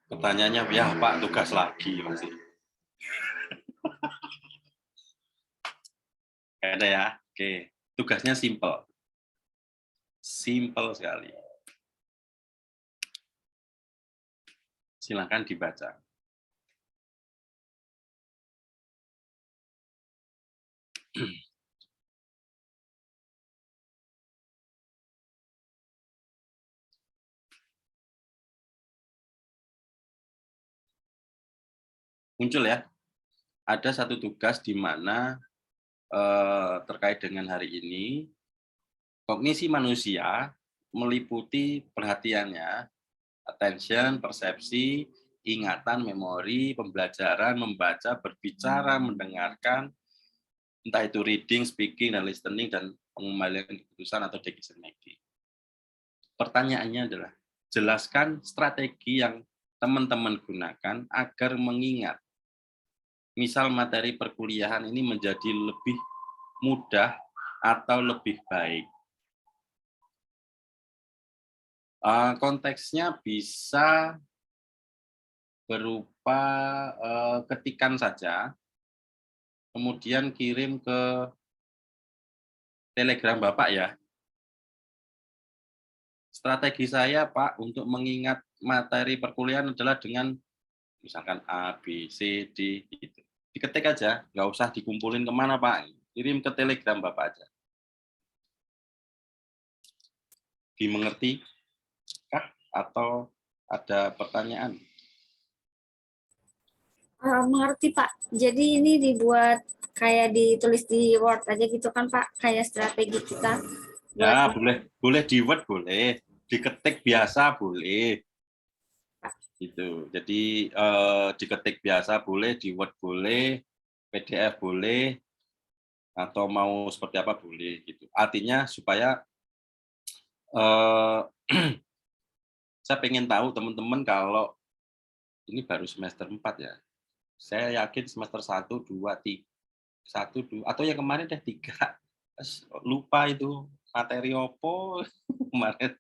Pertanyaannya, ya Pak, tugas lagi masih. Ada ya? Oke, tugasnya simple. Simple sekali. Silakan dibaca. Muncul ya, ada satu tugas di mana terkait dengan hari ini, kognisi manusia meliputi perhatiannya, attention, persepsi, ingatan, memori, pembelajaran, membaca, berbicara, mendengarkan, entah itu reading, speaking, dan listening, dan pengembalian keputusan atau decision making. Pertanyaannya adalah, jelaskan strategi yang teman-teman gunakan agar mengingat. Misal materi perkuliahan ini menjadi lebih mudah atau lebih baik. Konteksnya bisa berupa ketikan saja, kemudian kirim ke Telegram Bapak ya. Strategi saya, Pak, untuk mengingat materi perkuliahan adalah dengan misalkan A, B, C, D, gitu. Diketik aja, nggak usah dikumpulin kemana, Pak. Kirim ke Telegram Bapak aja. Dimengerti kah? Atau ada pertanyaan? Mengerti Pak. Jadi ini dibuat kayak ditulis di Word aja gitu kan Pak, kayak strategi kita. Ya, boleh di Word boleh, diketik biasa boleh. Gitu. Jadi diketik biasa boleh, di Word boleh, PDF boleh, atau mau seperti apa boleh gitu. Artinya supaya saya pengen tahu teman-teman kalau ini baru semester 4 ya. Saya yakin semester 1, 2, 3, 1, 2, atau yang kemarin deh 3. Lupa itu materi opo kemarin.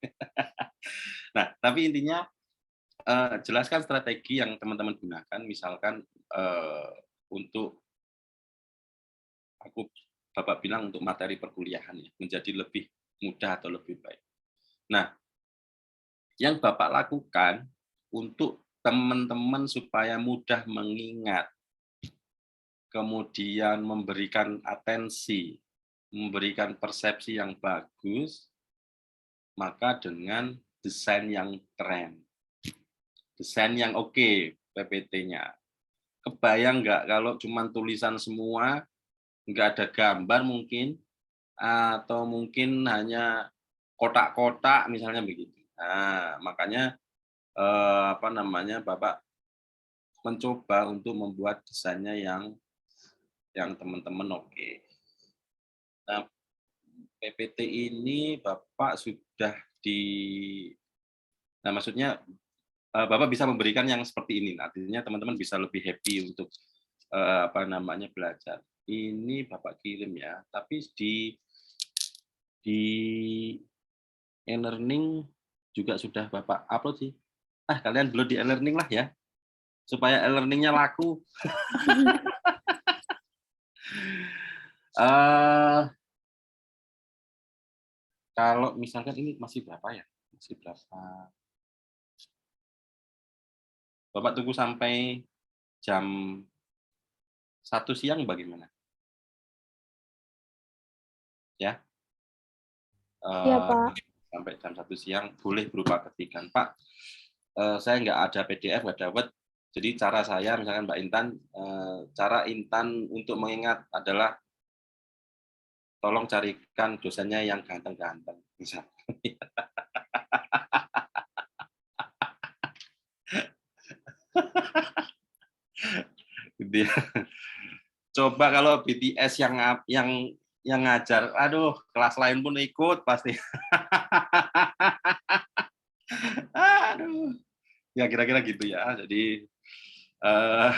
Nah, tapi intinya jelaskan strategi yang teman-teman gunakan, misalkan untuk Bapak bilang untuk materi perkuliahan ya, menjadi lebih mudah atau lebih baik. Nah, yang Bapak lakukan untuk teman-teman supaya mudah mengingat, kemudian memberikan atensi, memberikan persepsi yang bagus, maka dengan desain yang keren, desain yang oke PPT-nya. kebayang nggak kalau cuman tulisan semua, nggak ada gambar mungkin, atau mungkin hanya kotak-kotak misalnya begitu. Nah, makanya, apa namanya, Bapak mencoba untuk membuat desainnya yang teman-teman oke. Nah, PPT ini Bapak sudah di nah maksudnya, Bapak bisa memberikan yang seperti ini, artinya teman-teman bisa lebih happy untuk, apa namanya, belajar. Ini Bapak kirim ya, tapi di e-learning juga sudah Bapak upload sih. Kalian upload di e-learning lah ya, supaya e-learning-nya laku. Eee, kalau misalkan ini masih berapa ya? Masih berapa Bapak tunggu sampai jam 1 siang bagaimana? Ya, Iya, eee, Pak. sampai jam 1 siang boleh berupa ketikan, "Pak, saya nggak ada PDF, nggak ada Word, jadi cara saya," misalkan Mbak Intan, "cara Intan untuk mengingat adalah tolong carikan dosennya yang ganteng-ganteng," misal. Gitu ya. Coba kalau BTS yang ngajar, aduh kelas lain pun ikut pasti. Aduh, ya kira-kira gitu ya. Jadi, eee,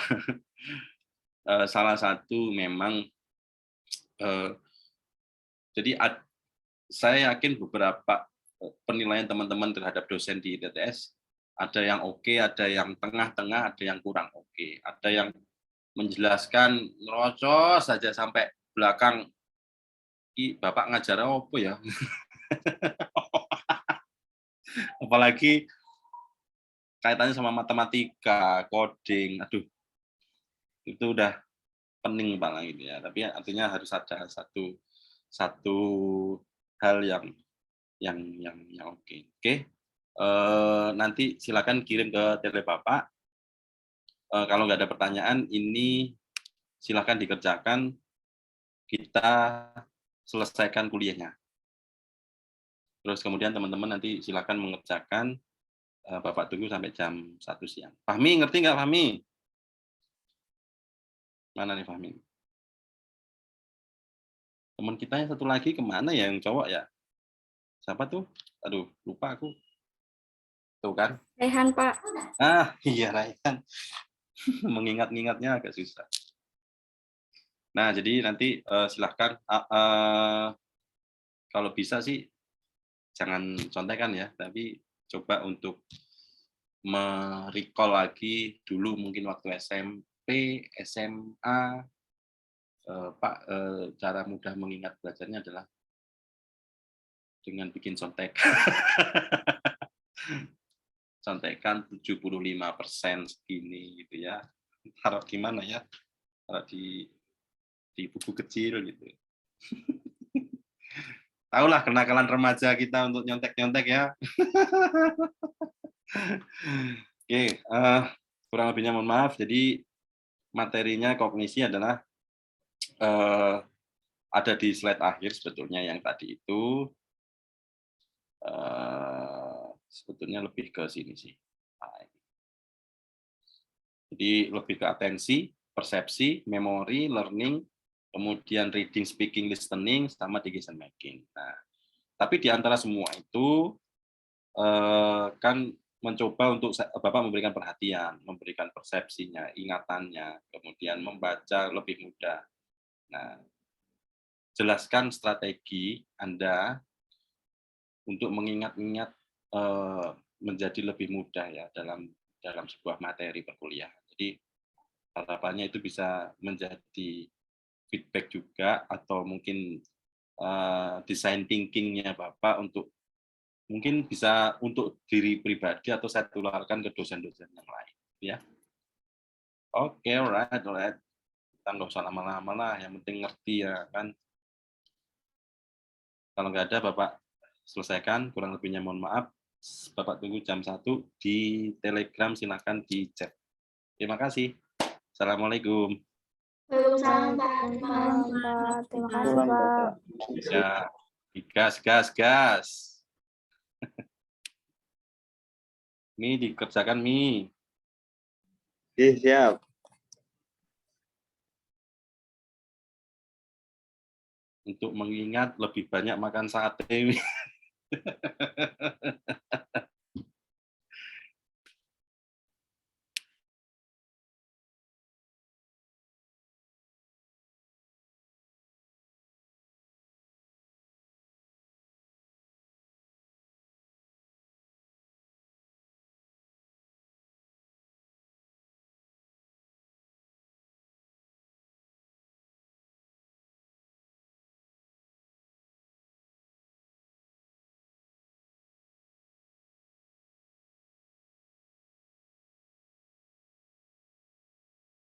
salah satu memang, eee, jadi saya yakin beberapa, penilaian teman-teman terhadap dosen di ITTS, ada yang oke, ada yang tengah-tengah, ada yang kurang oke, ada yang menjelaskan nerocos saja sampai belakang, "Ih, Bapak ngajar opo ya?" Apalagi kaitannya sama matematika, coding, aduh itu udah pening banget gitu ya. Tapi artinya harus ada satu satu hal yang oke. Oke, nanti silakan kirim ke tele Bapak, kalau nggak ada pertanyaan ini silakan dikerjakan, kita selesaikan kuliahnya. Terus kemudian teman-teman nanti silakan mengerjakan, Bapak tunggu sampai jam 1 siang. Fahmi, ngerti nggak Fahmi? Mana nih Fahmi? Teman kita yang satu lagi kemana ya yang cowok ya? Siapa tuh? Aduh, lupa aku. Tuh kan. Rehan, Pak. Iya Raihan. Mengingat-ingatnya agak susah. Nah, jadi nanti, silahkan, kalau bisa sih jangan contekan ya, tapi coba untuk lagi dulu mungkin waktu SMP, SMA, Pak, cara mudah mengingat belajarnya adalah dengan bikin contekan. Contekan 75% segini gitu ya. Taruh di mana ya? Taruh di buku kecil gitu. Tahulah kenakalan remaja kita untuk nyontek-nyontek ya. Oke, kurang lebihnya mohon maaf. Jadi materinya kognisi adalah, eee, ada di slide akhir sebetulnya yang tadi itu, sebetulnya lebih ke sini sih. Nah, jadi lebih ke atensi, persepsi, memori, learning, kemudian reading, speaking, listening, sama decision making. Nah, tapi di antara semua itu, kan mencoba untuk Bapak memberikan perhatian, memberikan persepsinya, ingatannya, kemudian membaca lebih mudah. Nah, jelaskan strategi Anda untuk mengingat-ingat, menjadi lebih mudah ya dalam dalam sebuah materi perkuliahan. Jadi harapannya itu bisa menjadi feedback juga atau mungkin, design thinking-nya Bapak untuk mungkin bisa untuk diri pribadi atau saya tularkan ke dosen-dosen yang lain, ya. Oke, alright. Kita nggak usah lama-lama lah, yang penting ngerti ya kan. Kalau nggak ada Bapak selesaikan, kurang lebihnya mohon maaf. Bapak tunggu jam 1 di Telegram, silakan di chat. Terima kasih. Assalamualaikum. Waalaikumsalam, Pak. Terima Malam, kasih. Pak. Terima kasih, Malam, Pak. Bapak. Ya, gas. Mi dikerjakan Mi. Oke, siap. Untuk mengingat lebih banyak makan sate. Mi.